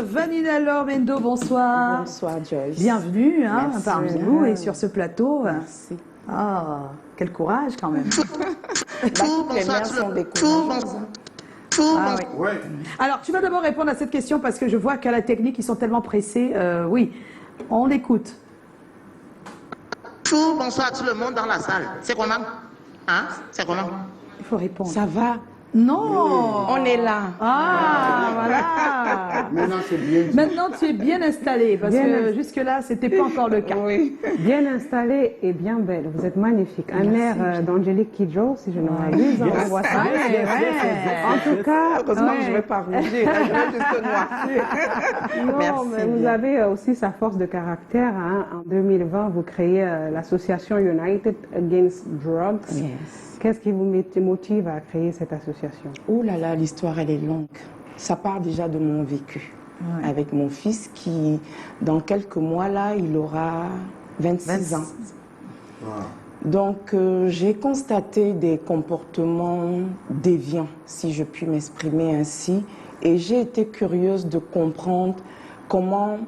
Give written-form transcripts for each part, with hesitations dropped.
Vanina Lormendo, bonsoir. Bonsoir Joyce. Bienvenue Merci. parmi nous et sur ce plateau. Merci. Ah, quel courage quand même. Toutes les mères sont des courageuses. Ah, oui. Ouais. Alors, tu vas d'abord répondre à cette question parce que je vois qu'à la technique, ils sont tellement pressés. Oui, on écoute. Bonsoir à tout le monde dans la salle. C'est comment? Hein? C'est comment? Il faut répondre. Ça va? Non. On est là. Ah, voilà. Maintenant, c'est bien dit. Maintenant, tu es bien installé parce que jusque-là, c'était pas encore le cas. Oui. Bien installée et bien belle. Vous êtes magnifique. Un air d'Angélique Kidjo, si je ne m'abuse. On voit ça. Ouais, En tout cas, Heureusement que je ne ouais. vais pas rougir. Je vais juste noircir. Non, Merci mais vous bien. avez aussi sa force de caractère. Hein. En 2020, vous créez l'association United Against Drugs. Yes. Qu'est-ce qui vous motive à créer cette association? Oh là là, l'histoire, elle est longue. Ça part déjà de mon vécu. Ouais. Avec mon fils qui, dans quelques mois, là, il aura 26 ans. Ah. Donc, j'ai constaté des comportements déviants, si je puis m'exprimer ainsi, et j'ai été curieuse de comprendre comment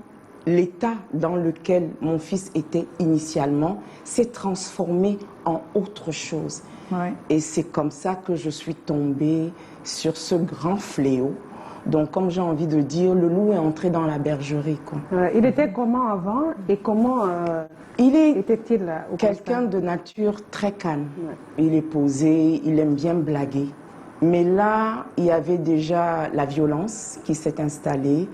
l'état dans lequel mon fils était initialement s'est transformé en autre chose. Ouais. Et c'est comme ça que je suis tombée sur ce grand fléau. Donc, comme j'ai envie de dire, le loup est entré dans la bergerie, quoi. Il était comment avant et comment Il est était-il au quelqu'un de nature très calme. Ouais. Il est posé, il aime bien blaguer. Mais là, il y avait déjà la violence qui s'est installée.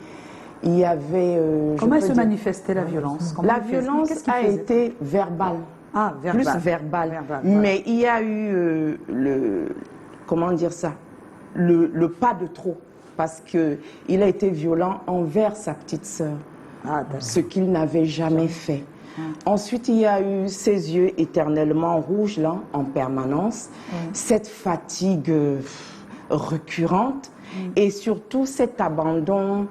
Il y avait... Comment elle se manifestait la violence? Comment La elle faisait? violence Qu'est-ce qu'il a faisait? été verbale. Ah, Plus verbal. verbale. Verbal, Mais il y a eu comment dire ça, le pas de trop. Parce qu'il a été violent envers sa petite sœur. Ah, d'accord. Ce qu'il n'avait jamais fait. Ensuite, il y a eu ses yeux éternellement rouges, là, en permanence, cette fatigue récurrente et surtout cet abandon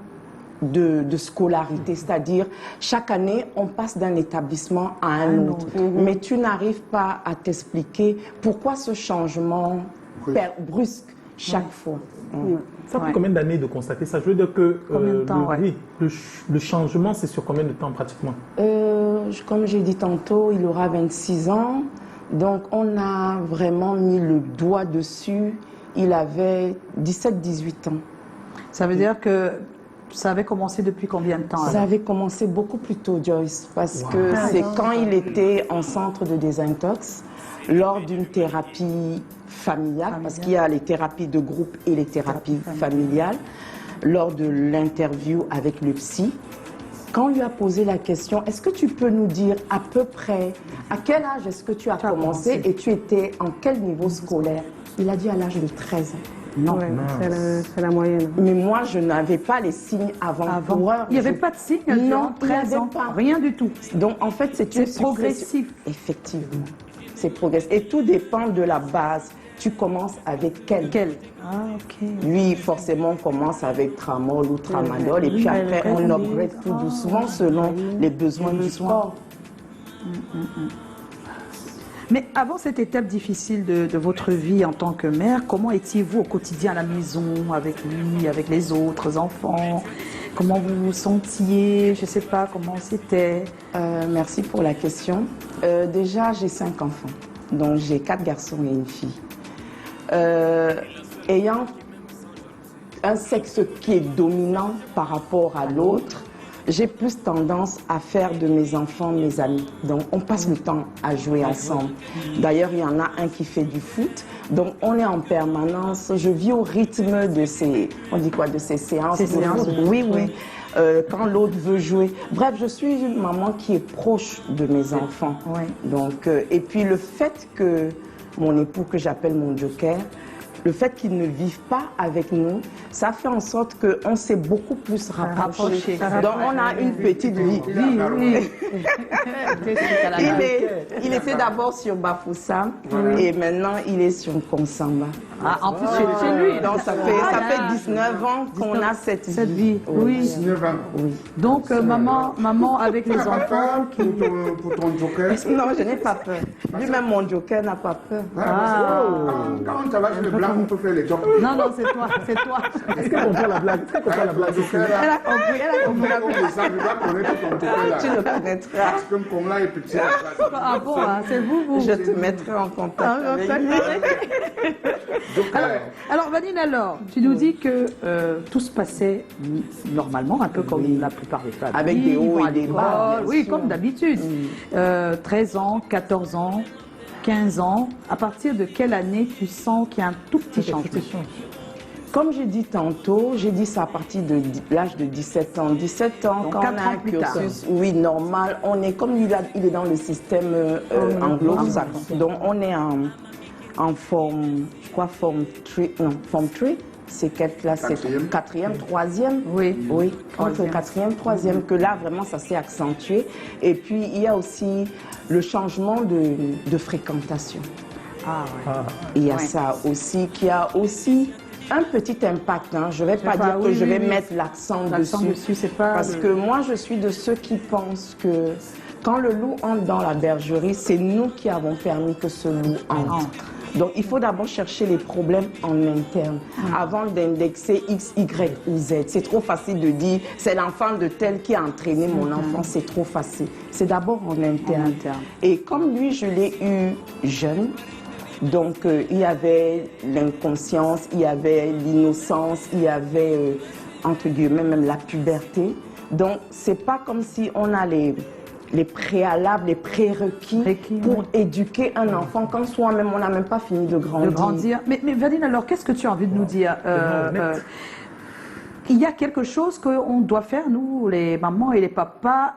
de scolarité, c'est-à-dire chaque année, on passe d'un établissement à un autre. Mais tu n'arrives pas à t'expliquer pourquoi ce changement brusque chaque fois. Ça fait combien d'années de constater ça? Je veux dire que Combien de temps, ouais. oui, le changement, c'est sur combien de temps pratiquement? Comme j'ai dit tantôt, il aura 26 ans. Donc, on a vraiment mis le doigt dessus. Il avait 17-18 ans. Ça veut dire que ça avait commencé depuis combien de temps? Ça alors? avait commencé beaucoup plus tôt, Joyce, parce Wow. que c'est quand il était en centre de désintox, lors d'une thérapie familiale, parce qu'il y a les thérapies de groupe et les thérapies familiales, lors de l'interview avec le psy. Quand on lui a posé la question, est-ce que tu peux nous dire à peu près à quel âge est-ce que tu as commencé et tu étais en quel niveau scolaire? Il a dit à l'âge de 13 ans. Non. Ouais, c'est la moyenne. Mais moi, je n'avais pas les signes avant-coureurs. Il n'y avait pas de signe Non, durant il n'y 13 avait ans. pas. Rien du tout. Donc, en fait, c'est une C'est progressif. Effectivement, c'est progressif. Et tout dépend de la base. Tu commences avec quel? Ah, ok. Lui, forcément, on commence avec tramol ou tramadol. Et puis après, on upgrade tout doucement selon les besoins du corps. Mais avant cette étape difficile de votre vie en tant que mère, comment étiez-vous au quotidien à la maison, avec lui, avec les autres enfants? Comment vous vous sentiez? Je ne sais pas comment c'était. Merci pour la question. Déjà, j'ai 5 enfants. Donc, j'ai 4 garçons et une fille. Ayant un sexe qui est dominant par rapport à l'autre, j'ai plus tendance à faire de mes enfants mes amis. Donc, on passe le temps à jouer ensemble. D'ailleurs, il y en a un qui fait du foot. Donc, on est en permanence. Je vis au rythme de ces, on dit quoi, de ces séances. Ces de séances foot. de foot, Oui, oui. oui. Quand l'autre veut jouer. Bref, je suis une maman qui est proche de mes enfants. Oui. Donc, et puis le fait que mon époux, que j'appelle mon joker, le fait qu'il ne vive pas avec nous, ça fait en sorte qu'on s'est beaucoup plus rapprochés. Donc on a une petite vie. Il était d'abord sur Bafoussam et maintenant il est sur Konsamba. Ah, en plus, chez lui. Donc ça fait 19 ans qu'on a cette vie. Oui. 19 ans. Oui. Donc, maman avec les Tu n'as pas enfants. peur pour ton joker? Non, je n'ai pas peur. Lui-même, mon joker n'a pas peur. Quand ça va chez les blancs, on peut faire les jokers. Non, non, c'est toi, c'est toi. Est-ce qu'on comprend la blague? Est-ce qu'on comprend la blague? Elle a compris, elle a compris. Je dois connaître ton joker là. Tu le connaîtras. Parce que comme là est petit. Ah bon, hein, c'est vous. Je te mettrai en contact avec lui. Alors, Vanine, alors, tu nous dis que tout se passait normalement, un peu comme la plupart des familles. Avec des hauts ils vont à et des l'école. bas, bien Oui, sûr. comme d'habitude. 13 ans, 14 ans, 15 ans. À partir de quelle année tu sens qu'il y a un tout petit changement? Comme j'ai dit tantôt, j'ai dit ça à partir de l'âge de 17 ans. 17 ans, Donc, quand 4 on a ans un plus tard. cursus, oui, normal, on est comme il est dans le système anglo-saxon. Donc, on est en forme 3, c'est quelle classe? C'est quatrième, troisième? Oui. Oui, entre Troisième. quatrième, troisième, que là, vraiment, ça s'est accentué. Et puis, il y a aussi le changement de fréquentation. Ah, ouais. Il y a Ouais. ça aussi, qui a aussi un petit impact. Hein. Je ne vais pas dire que je vais mettre l'accent dessus. c'est pas. Parce que moi, je suis de ceux qui pensent que quand le loup entre dans la bergerie, c'est nous qui avons permis que ce loup entre. Donc, il faut d'abord chercher les problèmes en interne avant d'indexer X, Y ou Z. C'est trop facile de dire c'est l'enfant de tel qui a entraîné mon enfant. C'est trop facile. C'est d'abord en interne. Et comme lui, je l'ai eu jeune. Donc, il y avait l'inconscience, il y avait l'innocence, il y avait, entre guillemets, même la puberté. Donc, c'est pas comme si on a les préalables, les prérequis pour éduquer un enfant quand soi-même, on n'a même pas fini de grandir. Mais Vanine, alors, qu'est-ce que tu as envie de nous dire? Il y a quelque chose qu'on doit faire, nous, les mamans et les papas,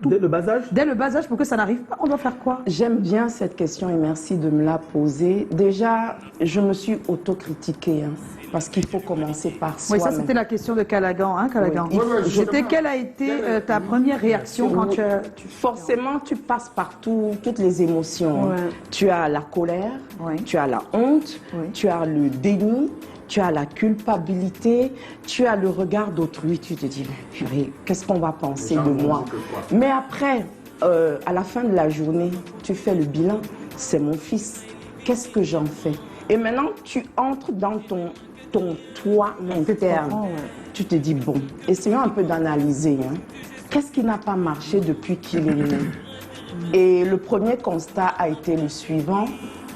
Dès le bas âge? dès le bas âge pour que ça n'arrive pas. On doit faire quoi? J'aime bien cette question et merci de me la poser. Déjà, je me suis autocritiquée, hein, parce qu'il faut commencer par Oui, soi-même. ça c'était la question de Callaghan, hein, Callaghan. Oui. C'était quelle a été ta première réaction quand tu as... Forcément, tu passes par toutes les émotions. Ouais. Tu as la colère, Ouais. tu as la honte, Oui. tu as le déni, tu as la culpabilité, tu as le regard d'autrui. Tu te dis, mais purée, qu'est-ce qu'on va penser de moi? Mais après, à la fin de la journée, tu fais le bilan. C'est mon fils. Qu'est-ce que j'en fais? Et maintenant, tu entres dans ton toi interne. profond, ouais. Tu te dis, bon, essayons un peu d'analyser. Hein. Qu'est-ce qui n'a pas marché depuis qu'il est né? Et le premier constat a été le suivant.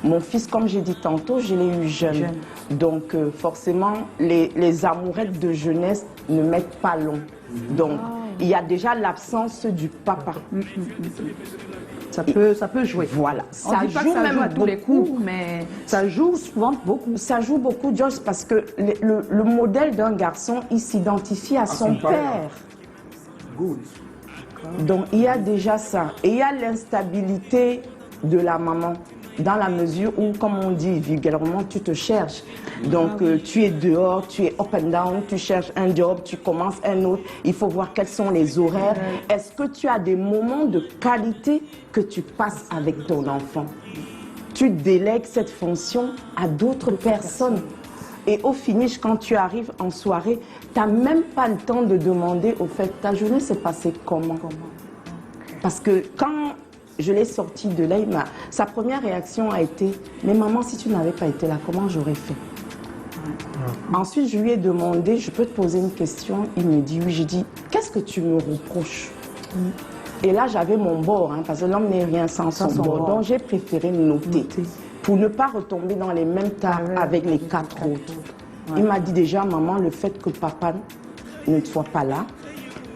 Mon fils, comme j'ai dit tantôt, je l'ai eu jeune. Donc, forcément, les amourettes de jeunesse ne mettent pas long. Donc, il y a déjà l'absence du papa. Ça peut jouer. Voilà. On dit pas que ça joue à tous les coups, mais ça joue souvent beaucoup. Ça joue beaucoup, Joyce, parce que le modèle d'un garçon, il s'identifie à son père. Good. Donc, il y a déjà ça. Et il y a l'instabilité de la maman, dans la mesure où, comme on dit vulgairement, tu te cherches. Donc, tu es dehors, tu es up and down, tu cherches un job, tu commences un autre. Il faut voir quels sont les horaires. Est-ce que tu as des moments de qualité que tu passes avec ton enfant? Tu délègues cette fonction à d'autres personnes. Et au finish, quand tu arrives en soirée, tu n'as même pas le temps de demander, au fait, ta journée s'est passée comment? Parce que quand je l'ai sorti de là, sa première réaction a été, mais maman, si tu n'avais pas été là, comment j'aurais fait? Ensuite, je lui ai demandé, je peux te poser une question? Il me dit oui. J'ai dit, qu'est-ce que tu me reproches? Et là, j'avais mon bord, hein, parce que l'homme n'est rien sans son bord. Donc, j'ai préféré noter pour ne pas retomber dans les mêmes tables avec les 4 autres. Il m'a dit déjà, maman, le fait que papa ne soit pas là,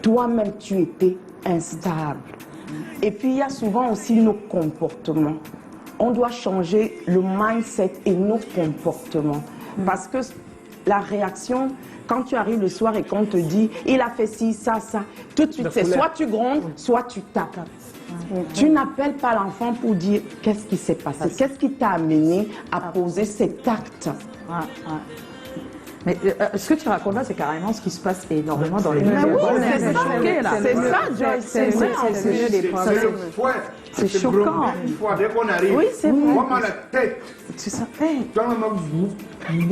toi-même, tu étais instable. Et puis, il y a souvent aussi nos comportements. On doit changer le mindset et nos comportements. Parce que la réaction, quand tu arrives le soir et qu'on te dit « il a fait ci, ça, ça », tout de suite, c'est soit tu grondes, soit tu tapes. Tu n'appelles pas l'enfant pour dire « qu'est-ce qui s'est passé ?» Qu'est-ce qui t'a amené à poser cet acte? Mais ce que tu racontes là, c'est carrément ce qui se passe énormément dans les Mais milieux. oui, On est c'est ça, choqués, là. c'est ça, Joyce, c'est ça. C'est le fouet. C'est choquant. Une fois, dès qu'on arrive, Oui, c'est vrai. vraiment la tête. C'est ça. Hey, Dans le même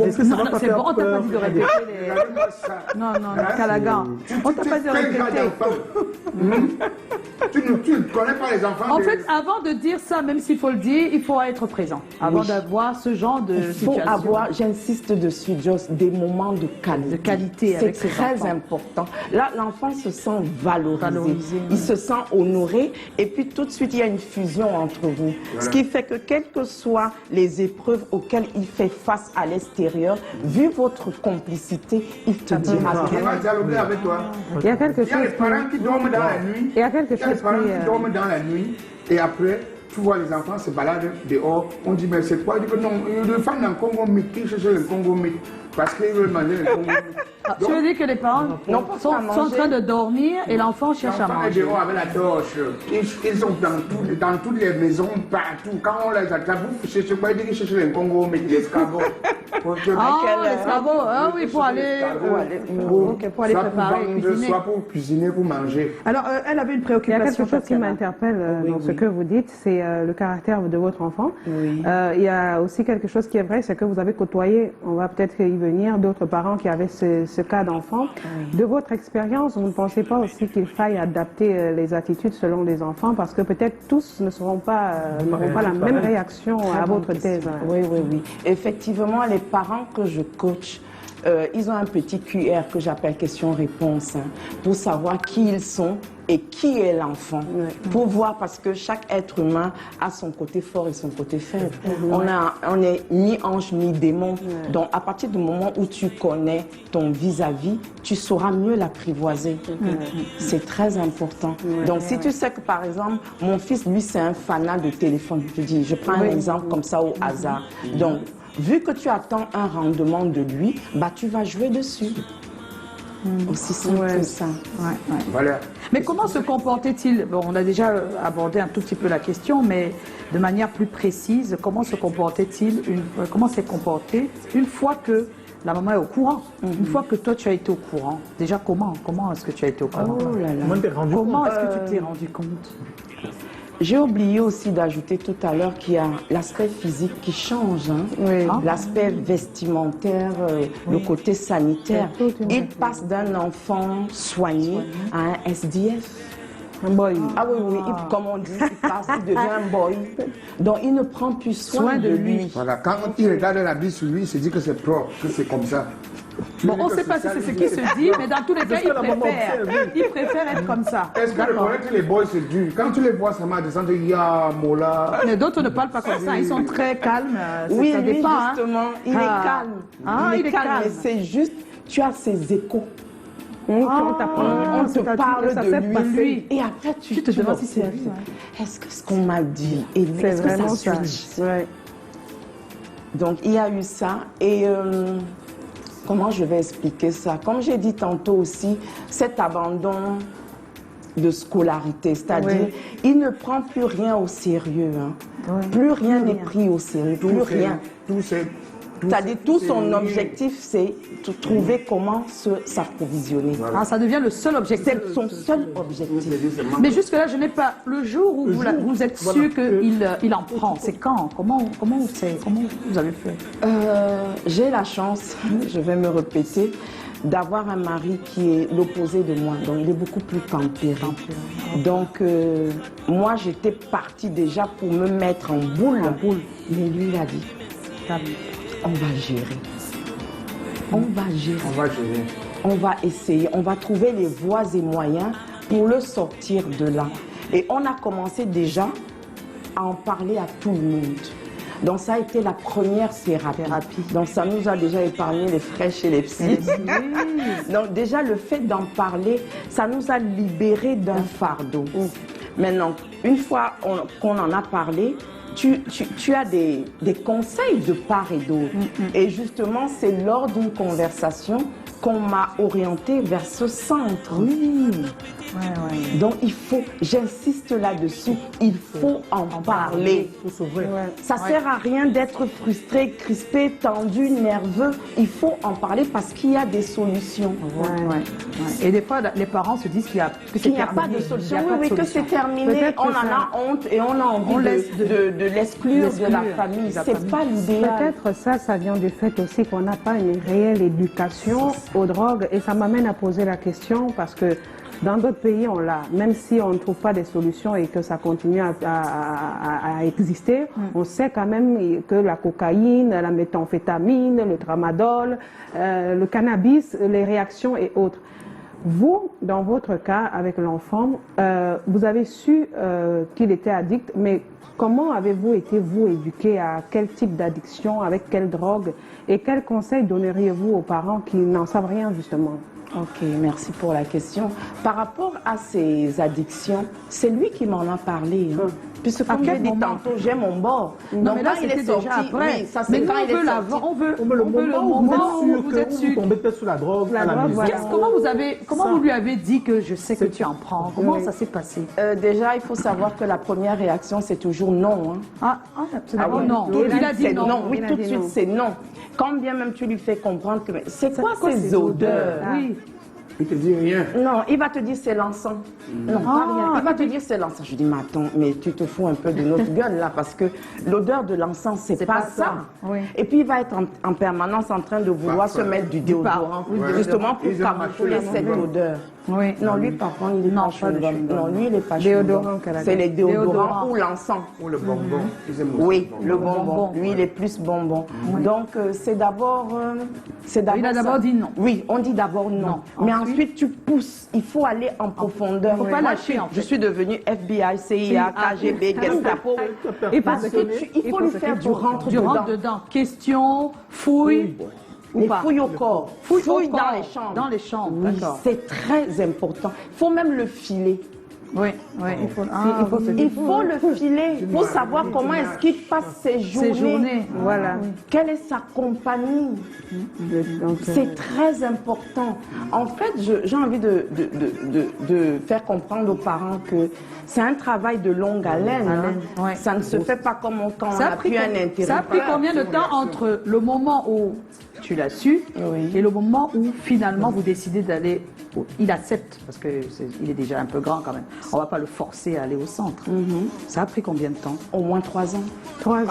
Est-ce que ça va pas C'est faire bon, on t'a pas peur dit de à des- répéter les... Regardez-moi ça. Non, Calagan. On t'a pas dit de Quel genre répéter. d'enfant Tu ne connais pas les enfants En de- fait, avant de dire ça, même s'il faut le dire, il faut être présent. Avant Oui. d'avoir ce genre de Il faut situation. avoir, j'insiste dessus, Joss, des moments de qualité. De qualité avec C'est ses très enfants. important. Là, l'enfant se sent valorisé. Valorisé, Il oui. se sent honoré. Et puis, tout de suite, il y a une fusion entre vous. Ce qui fait que, quelles que soient les épreuves auxquelles il fait face à l'extérieur, vu votre complicité, il te dira Il va dialoguer avec toi. Il y a quelque Il y a chose les parents qui dorment dans la nuit. Il y a quelque Il y a les chose parents qui, qui dorment dans la nuit et après, tu vois les enfants se baladent dehors. On dit, mais c'est quoi? Il dit que non, les femmes dans le Congo mythe, qui cherchent le Congo mythe parce qu'ils veulent manger le Congo mythe. Ah, tu veux dire que les parents Non, pas sont à en manger. train de dormir et l'enfant cherche à L'enfant est manger. dehors avec la torche. Ils sont dans toutes les maisons, partout. Quand on les attrape, vous cherchez quoi? Il dit qu'ils cherchent le Congo mythe, l'escargot. Ah, l'escargot, ah oui, pour aller préparer, cuisiner. Soit pour cuisiner, pour manger. Alors, elle avait une Il y a préoccupation. quelque chose qui Tatiana. m'interpelle Oui, dans ce oui. que vous dites, c'est le caractère de votre enfant. Oui. Il y a aussi quelque chose qui est vrai, c'est que vous avez côtoyé, on va peut-être y venir, d'autres parents qui avaient ce cas d'enfant. De votre expérience, vous ne pensez pas aussi qu'il faille adapter les attitudes selon les enfants, parce que peut-être tous ne seront pas, n'auront pas la même réaction à votre thèse. Oui, oui, oui. Effectivement, les parents que je coach, ils ont un petit QR que j'appelle question-réponse, hein, pour savoir qui ils sont et qui est l'enfant. Pour voir, parce que chaque être humain a son côté fort et son côté faible. On est ni ange ni démon. Donc, à partir du moment où tu connais ton vis-à-vis, tu sauras mieux l'apprivoiser. C'est très important. Donc, si tu sais que, par exemple, mon fils, lui, c'est un fanat de téléphone, je prends un exemple comme ça au hasard. Donc, vu que tu attends un rendement de lui, bah, tu vas jouer dessus. Aussi simple que ça. Voilà. Mais comment se comportait-il? Bon, on a déjà abordé un tout petit peu la question, mais de manière plus précise, comment se comportait-il, comment s'est comporté une fois que la maman est au courant, une fois que toi tu as été au courant? Déjà, comment est-ce que tu as été au courant? Oh là là. Comment t'es rendu Comment compte? est-ce que tu t'es rendu compte? J'ai oublié aussi d'ajouter tout à l'heure qu'il y a l'aspect physique qui change, hein. Oui. L'aspect vestimentaire, le côté sanitaire. C'est toute une Il réflexion. passe d'un enfant soigné à un SDF. Un boy. Ah oui, oui, comme on dit, il passe, il devient un boy. Donc il ne prend plus soin de lui. Voilà, quand il regarde la vie sur lui, il se dit que c'est propre, que c'est comme ça. Bon, on ne sait pas si c'est ce qui se dit, mais dans tous les cas, que la maman observe, il préfère être comme ça. Est-ce que D'accord. reconnaître les boys, c'est dur? Quand tu les vois, ça m'a descendu, il y a Mola. Mais d'autres ne parlent pas comme ça, ils sont très calmes. Oui, ça lui, dépend. Hein. justement, il Ah. est calme. Ah, il est calme. mais c'est juste, tu as ses échos. On t'apprend. On te parle ça de fait lui. pas lui. Et après, tu te demandes si c'est observes. lui, ouais. Est-ce que ce qu'on m'a dit est lui? C'est Est-ce que vraiment ça ça. switch? Ouais. Donc, il y a eu ça. Et comment je vais expliquer ça? Comme j'ai dit tantôt aussi, cet abandon de scolarité, c'est-à-dire, il ne prend plus rien au sérieux. Hein. Plus rien n'est pris au sérieux, plus rien. C'est-à-dire, tout son objectif, c'est de trouver comment s'approvisionner. Ah, ça devient le seul objectif. C'est son seul objectif. Mais jusque-là, je n'ai pas. Le jour où vous êtes sûr qu'il en prend, c'est quand? Comment vous avez fait? J'ai la chance, je vais me répéter, d'avoir un mari qui est l'opposé de moi. Donc, il est beaucoup plus tempéré. Donc, moi, j'étais partie déjà pour me mettre en boule. Mais lui, il a dit, on va gérer. On va gérer. On va gérer. On va essayer. On va trouver les voies et moyens pour le sortir de là. Et on a commencé déjà à en parler à tout le monde. Donc ça a été la première thérapie. Donc ça nous a déjà épargné les fraîches et les psys. Donc déjà le fait d'en parler, ça nous a libérés d'un fardeau. Maintenant, une fois qu'on en a parlé, tu as des conseils de part et d'autre. Et justement, c'est lors d'une conversation qu'on m'a orientée vers ce centre. Donc il faut, j'insiste là-dessus, il faut en parler. Ça sert à rien d'être frustré, crispé, tendu, nerveux. Il faut en parler parce qu'il y a des solutions. Et des fois, les parents se disent qu'il Qu'il n'y a pas de solution. Oui, que c'est terminé. On en a honte et on a envie de l'exclure de la famille. C'est pas l'idéal. Peut-être ça vient du fait aussi qu'on n'a pas une réelle éducation aux drogues. Et ça m'amène à poser la question parce que dans d'autres pays, on l'a. Même si on ne trouve pas des solutions et que ça continue à exister, on sait quand même que la cocaïne, la méthamphétamine, le tramadol, le cannabis, les réactions et autres. Vous, dans votre cas, avec l'enfant, vous avez su qu'il était addict, mais comment avez-vous été, vous, éduqué à quel type d'addiction, avec quelle drogue, et quels conseils donneriez-vous aux parents qui n'en savent rien, justement? Ok, merci pour la question. Par rapport à ces addictions, c'est lui qui m'en a parlé. Hein. Puisque comme je dit tantôt, j'ai mon bord. Non, mais là, il est c'était sorti, déjà après. oui, ça Mais c'est nous, quand on il est veut sorti. l'avant, on veut Le moment où vous êtes sûr. vous tombez peut-être sous la drogue à la drogue, maison. voilà. Comment vous lui avez dit que je sais que tu en prends? Comment ça s'est passé? Déjà, il faut savoir que la première réaction, c'est toujours non. Hein. Absolument oui. non. Tout de Il suite, a dit c'est non. Oui, Il a tout de dit suite, non. c'est non. Quand bien même tu lui fais comprendre que... C'est quoi quoi ces ces odeurs? Oui. Il te dit rien. Non, il va te dire c'est l'encens. Non, pas rien. Il va te dire c'est l'encens. Je dis, mais attends, mais tu te fous un peu de notre gueule là, parce que l'odeur de l'encens, c'est pas ça. Oui. Et puis il va être en permanence en train de vouloir se mettre du déodorant, justement pour Ils ont camoufler marché cette odeur. Oui. Non, lui par contre, il est Non, pas pas de chewing-gum. chewing-gum. Non, lui il est pas Déodorant chewing-gum. qu'elle a C'est dit. les déodorants Déodorant. ou l'encens. Ou le bonbon. Ils aiment aussi Oui, le bonbon. bonbon. Lui, il est plus bonbon. Donc, c'est d'abord... Il a d'abord ça. dit non. Oui, on dit d'abord non. Non. Mais ensuite, tu pousses. Il faut aller en profondeur. Faut pas Moi, lâcher, en fait. Je suis devenue FBI, CIA, KGB, Gestapo. Parce que il faut lui faire du rentre Du rentre dedans. dedans. Question, fouille. Les pas. fouilles au corps. Fouille au dans corps. les chambres. Dans les chambres, Oui, d'accord. c'est très important. Il faut même le filer. Oui, il faut. Il faut le filer. Il faut savoir comment est-ce qu'il passe ses journées. Ces journées. Voilà. Quelle est sa compagnie? Donc, C'est très important. En fait, j'ai envie de faire comprendre aux parents que c'est un travail de longue haleine. Hein. ouais. Ça ne se fait pas comme quand on a plus un intérêt. Ça a pris combien de temps entre le moment où tu l'as su Oui. et le moment où finalement vous décidez d'aller. Il accepte parce que il est déjà un peu grand quand même. On va pas le forcer à aller au centre. Ça a pris combien de temps? Au moins 3 ans. 3 ans.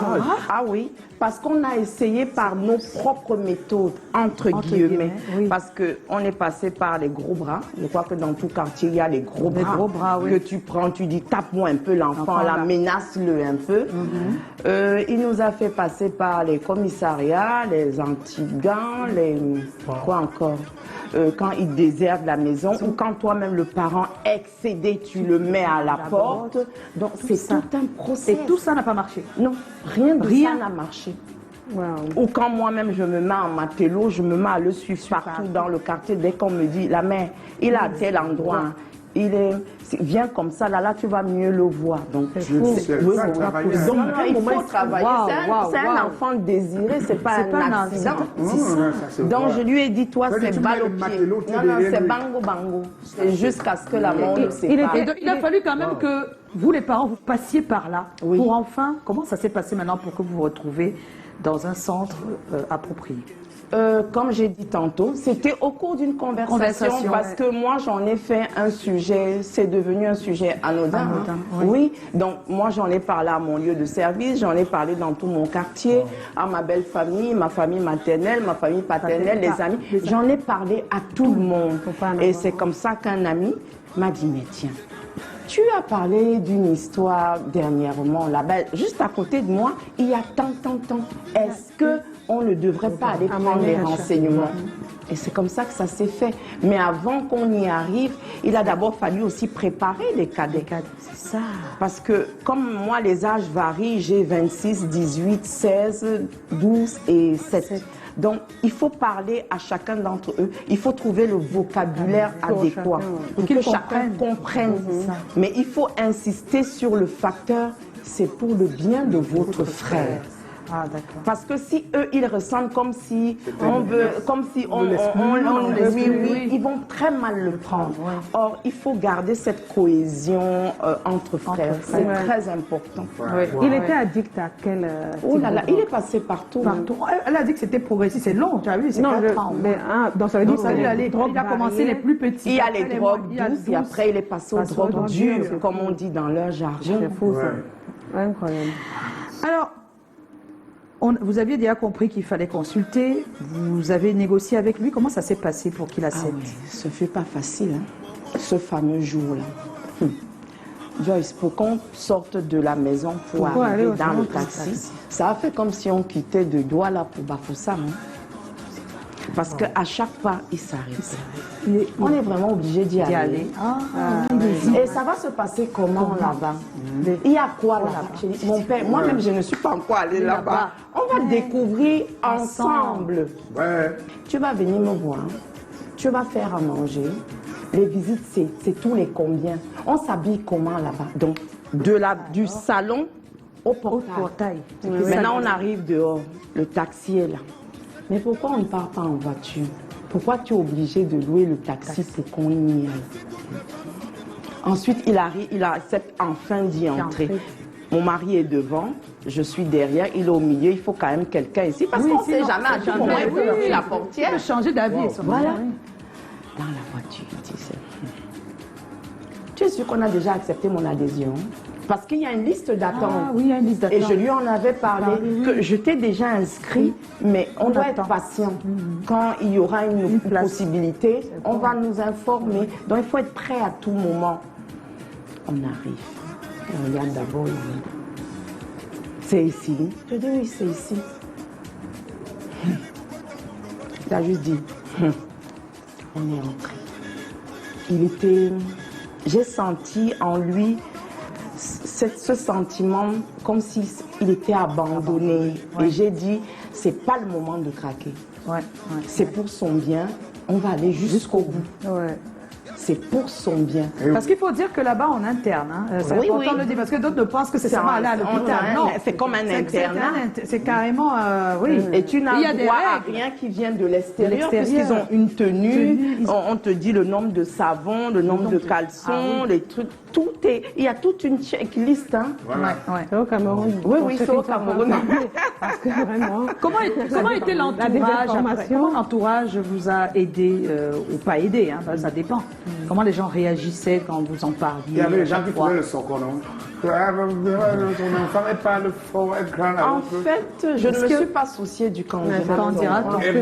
Ah oui, parce qu'on a essayé par nos propres méthodes, entre guillemets. oui. Parce qu'on est passé par les gros bras. Je crois que dans tout quartier, il y a les gros bras, oui. que tu prends, tu dis tape-moi un peu l'enfant, L'enfant, là, là. menace-le un peu. Il nous a fait passer par les commissariats, les anti-gants, les... Quoi encore quand il déserte la maison ou quand toi-même le parent excédé, tu le mets à la porte. Donc c'est tout un processus. Et tout ça n'a pas marché. Non, rien de Rien. ça n'a marché. Wow. Ou quand moi-même je me mets en matelot, je me mets à le suivre partout dans le quartier. Dès qu'on me dit, la mère, il est à tel endroit, hein. Viens comme ça, là tu vas mieux le voir. Donc, C'est ça, travailler. donc il faut travailler. C'est un wow. enfant désiré, c'est pas un accident. C'est Donc vrai. je lui ai dit, toi Ça, c'est tu balle mets au le pied. matelot, tu Non, derrière c'est lui. bango bango. C'est jusqu'à ce que la mort nous Et sépare. donc, il a fallu quand même que vous, les parents, vous passiez par là. Oui. Pour enfin, comment ça s'est passé maintenant pour que vous vous retrouvez dans un centre approprié? Comme j'ai dit tantôt, c'était au cours d'une conversation parce que moi j'en ai fait un sujet, c'est devenu un sujet anodin. Oui, donc moi j'en ai parlé à mon lieu de service, j'en ai parlé dans tout mon quartier, à ma belle famille, ma famille maternelle, ma famille paternelle, les amis. J'en ai parlé à tout le monde. Et c'est comme ça qu'un ami m'a dit, mais tiens, tu as parlé d'une histoire dernièrement là-bas, juste à côté de moi, il y a tant. Est-ce que on ne devrait pas aller prendre les renseignements? Et c'est comme ça que ça s'est fait. Mais avant qu'on y arrive, il a d'abord fallu aussi préparer les cadets. C'est ça. Parce que comme moi, les âges varient, j'ai 26, 18, 16, 12 et 7. Donc, il faut parler à chacun d'entre eux. Il faut trouver le vocabulaire adéquat pour que chacun comprenne. Mais il faut insister sur le facteur, c'est pour le bien de votre frère. Ah, d'accord. Parce que si eux, ils ressentent comme si on oui, ils vont très mal le prendre. Or, il faut garder cette cohésion entre frères. C'est très important. Il était addict à quel Oh là là, il est passé partout. Partout. Elle a dit que c'était progressif, c'est long, tu as vu, c'est 4 ans. donc ça veut dire Donc, ça lui allait. Il a commencé les plus petits. Il y a Après, les drogues il y a douces et après il est passé aux drogues dures, comme on dit dans leur jargon. C'est fou ça. Incroyable. Alors, vous aviez déjà compris qu'il fallait consulter, vous avez négocié avec lui, comment ça s'est passé pour qu'il Ah accepte? oui, ce fut pas facile, hein, ce fameux jour-là. Joyce, pour qu'on sorte de la maison pour aller arriver au dans salon le pour taxi, ça a fait comme si on quittait de Douala pour Bafoussam. Hein. Parce qu'à chaque pas, il s'arrête. On est vraiment obligé d'y aller. Et ça va se passer comment là-bas? Il y a quoi là-bas? Mon père, moi-même, je ne suis pas encore allée là-bas. On va découvrir ensemble. Ouais. Tu vas venir me voir, tu vas faire à manger. Les visites, c'est tous les combien. On s'habille comment là-bas? Donc, du salon au portail. Maintenant, on arrive dehors. Le taxi est là. Mais pourquoi on ne part pas en voiture? Pourquoi tu es obligé de louer le taxi pour qu'on y aille? Ensuite, il arrive, il accepte enfin d'y entrer. Mon mari est devant, je suis derrière, il est au milieu, il faut quand même quelqu'un ici. Parce qu'on ne sait jamais à quel moment il peut ouvrir la portière. Il peut changer d'avis. Voilà. Dans la voiture, il disait, tu es sûr qu'on a déjà accepté mon adhésion? Parce qu'il y a une liste d'attente. Ah oui, il y a une liste d'attente. Et je lui en avais parlé, que je t'ai déjà inscrit, mais on doit être patient. Quand il y aura une possibilité, on va nous informer. Donc il faut être prêt à tout moment. On arrive. On regarde d'abord. C'est ici. Je dis oui, c'est ici. Il a juste dit, on est entré. Il était... J'ai senti en lui ce sentiment comme s'il était abandonné. Et j'ai dit, c'est pas le moment de craquer. C'est pour son bien. On va aller jusqu'au bout. C'est pour son bien. Parce qu'il faut dire que là-bas, en interne, hein, c'est important de le dire, parce que d'autres pensent que c'est seulement aller à l'hôpital. Non, c'est comme un internat. C'est carrément, oui. Et tu n'as droit à rien qui vient de l'extérieur, puisqu'ils ont une tenue, on te dit le nombre de savons, le nombre de caleçons, les trucs, tout est, il y a toute une checklist. Hein. Voilà. C'est au Cameroun. Oui, c'est au Cameroun. Parce que vraiment... Comment était l'entourage après? Comment l'entourage vous a aidé ou pas aidé, hein, ça dépend. Comment les gens réagissaient quand vous en parliez? Il y avait les gens qui faisaient le socon, non? Ton enfant n'est pas le fort, être grand là. En fait, je ne me suis pas souciée du candidat.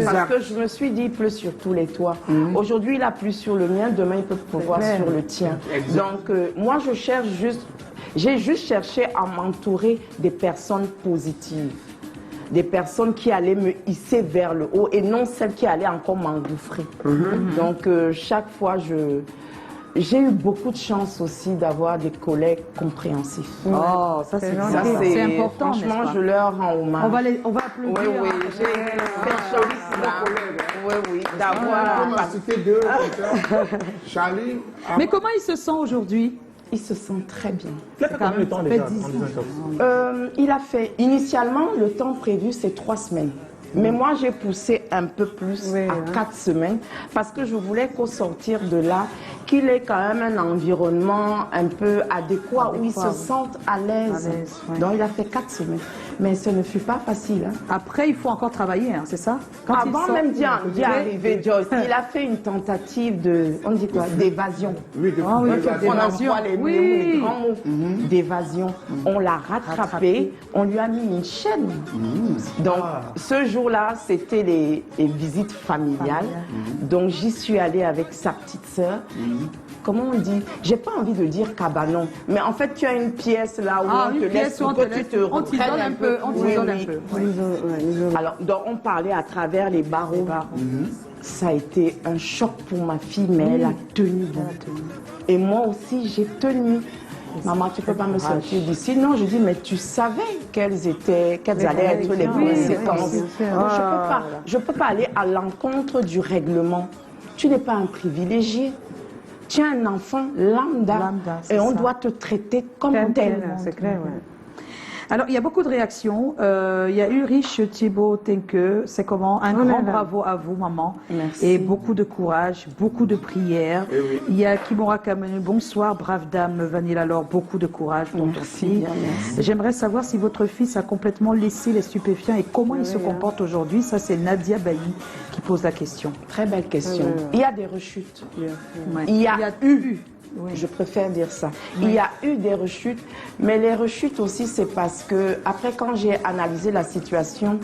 Parce que je me suis dit, il pleut sur tous les toits. Aujourd'hui, il a plu sur le mien, demain, il peut pleuvoir sur le tien. Donc, moi, j'ai juste cherché à m'entourer des personnes positives. Des personnes qui allaient me hisser vers le haut et non celles qui allaient encore m'engouffrer. Donc, chaque fois, j'ai eu beaucoup de chance aussi d'avoir des collègues compréhensifs. Oh, ça c'est important. Franchement, je leur rends hommage. On va applaudir. Oui, c'est joli cela. Oui, d'avoir... On va citer deux, Charlie. Mais comment ils se sentent aujourd'hui? Il se sent très bien. Il a fait combien de temps déjà Il a fait, initialement, le temps prévu, c'est 3 semaines. Mais moi, j'ai poussé un peu plus à 4 semaines parce que je voulais qu'au sortir de là, qu'il ait quand même un environnement un peu adéquat où il se sente à l'aise. Donc, il a fait 4 semaines. Mais ce ne fut pas facile. Hein. Après, il faut encore travailler, hein, c'est ça? Avant même d'y arriver, Joyce, il a fait une tentative de, on dit quoi, d'évasion. Oui, d'évasion. Les grands mots d'évasion. On l'a rattrapé, on lui a mis une chaîne. Donc, ce jour-là, c'était les visites familiales. Donc, j'y suis allée avec sa petite sœur. Comment on dit? J'ai pas envie de dire cabanon, mais en fait, tu as une pièce là où on te laisse pour que tu te reprennes un peu. On t'isole un peu. Alors, donc, on parlait à travers les barreaux. Ça a été un choc pour ma fille, mais elle a tenu bon. Et moi aussi, j'ai tenu. Maman, tu peux pas me sortir d'ici. Non, je dis, mais tu savais quelles allaient être les conséquences. Je peux pas aller à l'encontre du règlement. Tu n'es pas un privilégié. Tu es un enfant lambda et on doit te traiter comme tel. C'est clair, oui. Alors, il y a beaucoup de réactions. Il y a Ulrich Thibault Tenke, c'est comment? Un grand bravo à vous, maman. Merci. Et beaucoup de courage, beaucoup de prières. Il y a Kimura Kamenu, bonsoir, brave dame, Vanilla Laure, beaucoup de courage pour ton fils. J'aimerais savoir si votre fils a complètement laissé les stupéfiants et comment il se comporte aujourd'hui. Ça, c'est Nadia Bailly qui pose la question. Très belle question. Il y a des rechutes. Il y a eu Oui. Je préfère dire ça. Il y a eu des rechutes, mais les rechutes aussi, c'est parce que, après, quand j'ai analysé la situation,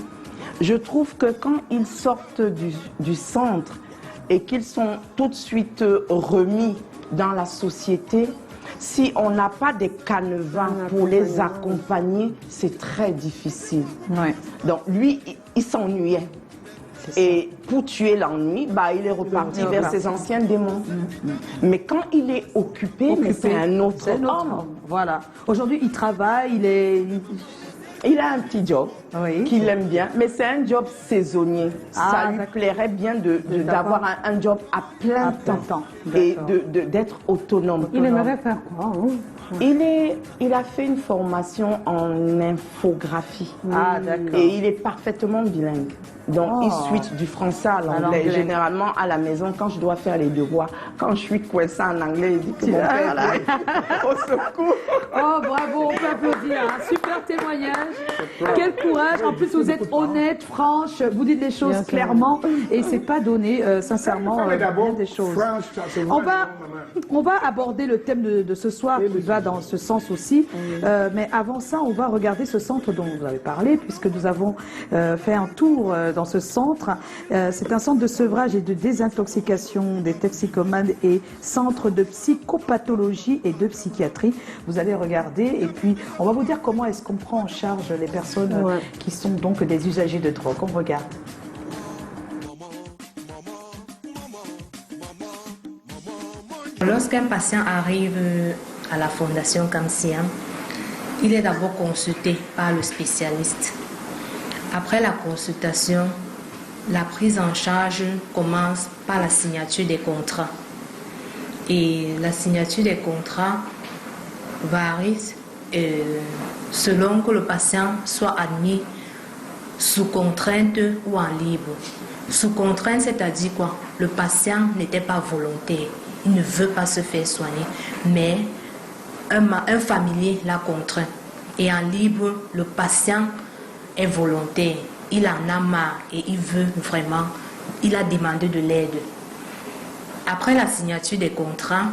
je trouve que quand ils sortent du centre et qu'ils sont tout de suite remis dans la société, si on n'a pas des canevas pour les accompagner, c'est très difficile. Ouais. Donc lui, il s'ennuyait. Et pour tuer l'ennui, bah, il est reparti vers ses anciens démons. Mais quand il est occupé, mais c'est un autre homme. Voilà. Aujourd'hui, il travaille, Il a un petit job qu'il aime bien, mais c'est un job saisonnier. Ça lui plairait bien d'avoir un job à plein temps et d'être autonome. Il aimerait faire quoi, hein? Il a fait une formation en infographie. Ah, d'accord. Et il est parfaitement bilingue. Donc, il switch du français à l'anglais. Généralement, à la maison, quand je dois faire les devoirs, quand je suis coincée en anglais, il dit que mon père là, au secours. Oh, bravo, on peut applaudir. Un super témoignage. Quel courage. En plus, vous êtes honnête, franche, vous dites les choses clairement et c'est pas donné, sincèrement, bien des choses. On va aborder le thème de ce soir qui va dans ce sens aussi. Mais avant ça, on va regarder ce centre dont vous avez parlé, puisque nous avons fait un tour dans ce centre. C'est un centre de sevrage et de désintoxication des toxicomanes et centre de psychopathologie et de psychiatrie. Vous allez regarder et puis on va vous dire comment est-ce qu'on prend en charge les personnes qui sont donc des usagers de drogue. On regarde. Lorsqu'un patient arrive à la Fondation Kamsiam, il est d'abord consulté par le spécialiste. Après la consultation, la prise en charge commence par la signature des contrats. Et la signature des contrats varie selon que le patient soit admis sous contrainte ou en libre. Sous contrainte, c'est-à-dire quoi? Le patient n'était pas volontaire. Il ne veut pas se faire soigner, mais un familier l'a contraint. Et en libre, le patient est volontaire. Il en a marre et il veut vraiment, il a demandé de l'aide. Après la signature des contrats,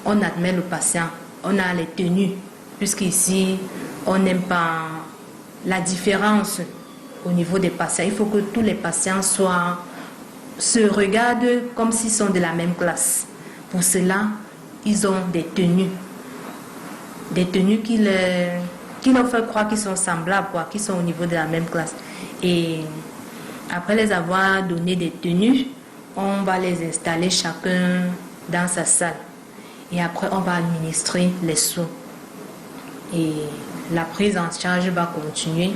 on admet le patient. On a les tenues, puisqu'ici, on n'aime pas la différence au niveau des patients. Il faut que tous les patients se regardent comme s'ils sont de la même classe. Pour cela, ils ont des tenues qui leur font croire qu'ils sont semblables, qu'ils sont au niveau de la même classe. Et après les avoir donné des tenues, on va les installer chacun dans sa salle. Et après, on va administrer les soins. Et la prise en charge va continuer,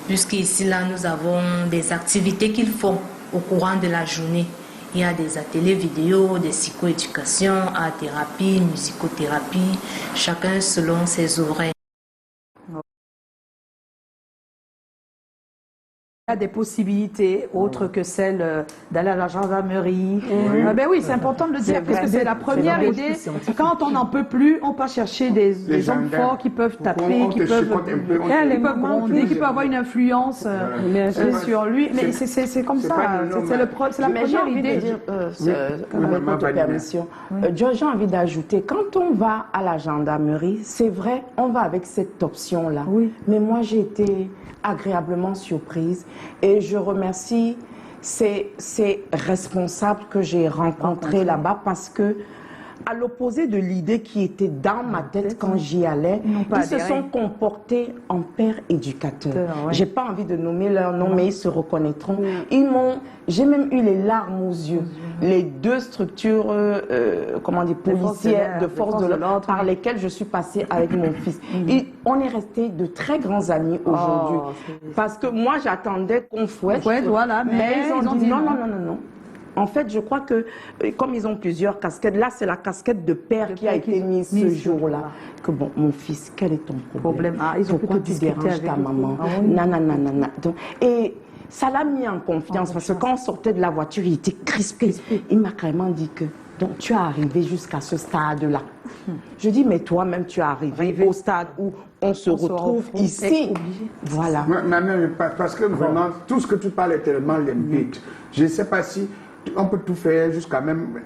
puisqu'ici, là, nous avons des activités qu'ils font au courant de la journée. Il y a des ateliers vidéo, des psychoéducations, art-thérapie, musicothérapie, chacun selon ses horaires. Il y a des possibilités autres que celles d'aller à la gendarmerie. Ben oui, c'est important de le dire, parce que c'est la première idée. Quand on n'en peut plus, on part chercher des hommes forts qui peuvent taper, qui peuvent gronder, qui peuvent avoir une influence sur lui. Mais c'est comme ça, c'est la première idée. Avec votre permission, j'ai envie d'ajouter, quand on va à la gendarmerie, c'est vrai, on va avec cette option-là. Mais moi, j'ai été agréablement surprise et je remercie ces responsables que j'ai rencontrés là-bas parce que, à l'opposé de l'idée qui était dans ma tête quand j'y allais, ils se sont comportés en pères éducateurs. J'ai pas envie de nommer leur nom, mais ils se reconnaîtront. J'ai même eu les larmes aux yeux. Les deux structures, policières, de force de l'ordre, par lesquelles je suis passée avec mon fils. Et on est restés de très grands amis aujourd'hui. Parce que moi, j'attendais qu'on fouette. Mais ils ont dit non. En fait, je crois que, comme ils ont plusieurs casquettes, là, c'est la casquette de père qui a été mise ce jour-là. Que bon, mon fils, quel est ton problème? Pourquoi tu déranges ta maman? Nanana. Et ça l'a mis en confiance, parce que quand on sortait de la voiture, il était crispé. Il m'a carrément dit que, donc, tu es arrivé jusqu'à ce stade-là. Je dis, mais toi-même, tu es arrivé au stade où on se retrouve ici. Voilà. Ma mère, parce que vraiment, tout ce que tu parles est tellement limpide. Je ne sais pas si on peut tout faire jusqu'à même...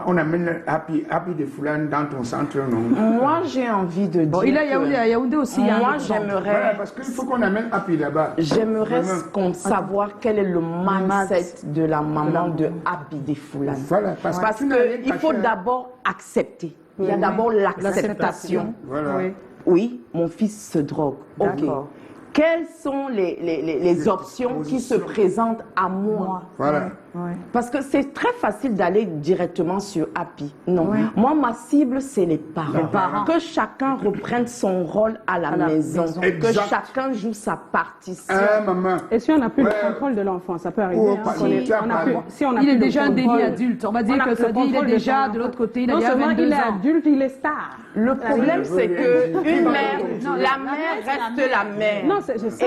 On amène Happy de Foulane dans ton centre, non? Moi, j'ai envie de dire... Bon, il y a Yaoundé aussi. Moi, Voilà, j'aimerais... parce qu'il faut qu'on amène Happy là-bas. J'aimerais Vraiment. savoir quel est le mindset de la maman de Happy des Foulane. Voilà, parce qu'il faut d'abord accepter. Il y a d'abord l'acceptation. Voilà. Oui. Oui, mon fils se drogue. Ok. D'accord. Quelles sont les options qui se présentent à moi? Voilà. Ouais. Parce que c'est très facile d'aller directement sur Happy. Non. Moi, ma cible, c'est les parents. Que chacun reprenne son rôle à la maison. Que Exact. chacun joue sa partition. Maman. Et si on n'a plus le contrôle de l'enfant, ça peut arriver. Oh, hein, pas qu'on ait- si, on a plus- si on a Il plus est le déjà un délit contrôle, adulte. On va dire on a que plus le ça dit, il est contrôle de déjà son de l'autre enfant. côté, il a Non déjà seulement 22 il est ans. adulte, il est star. Le problème, c'est que une mère, Non, la mère reste la mère. Non, je sais Et tu justement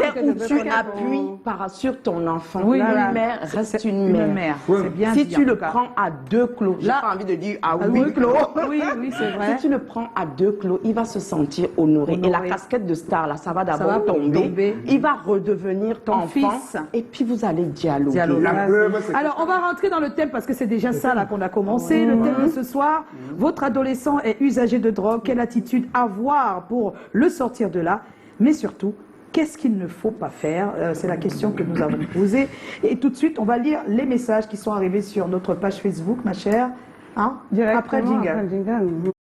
sais que où je veux tu faire appuies sur ton enfant. Oui, Une oui. mère reste une Une mère. mère. Oui. C'est bien Si dit, tu en le tout cas. prends à deux clos, j'ai Là- pas envie de dire à Ah, huit clos. Oui, oui, c'est vrai. Si tu le prends à deux clos, il va se sentir honoré. Et la Honoré. casquette de star, là, ça va va d'abord tomber. tomber. Il va redevenir Ton enfant. fils. Et puis vous allez dialoguer. Dialoguer. La preuve, c'est Alors, on va rentrer dans le thème parce que c'est déjà ça là qu'on a commencé. Le thème de ce soir, votre adolescent est usagé de drogue. Quelle attitude avoir pour le sortir de là? Mais surtout, qu'est-ce qu'il ne faut pas faire? C'est la question que nous avons posée. Et tout de suite, on va lire les messages qui sont arrivés sur notre page Facebook, ma chère. Hein? Après le Directement jingle. après le jingle.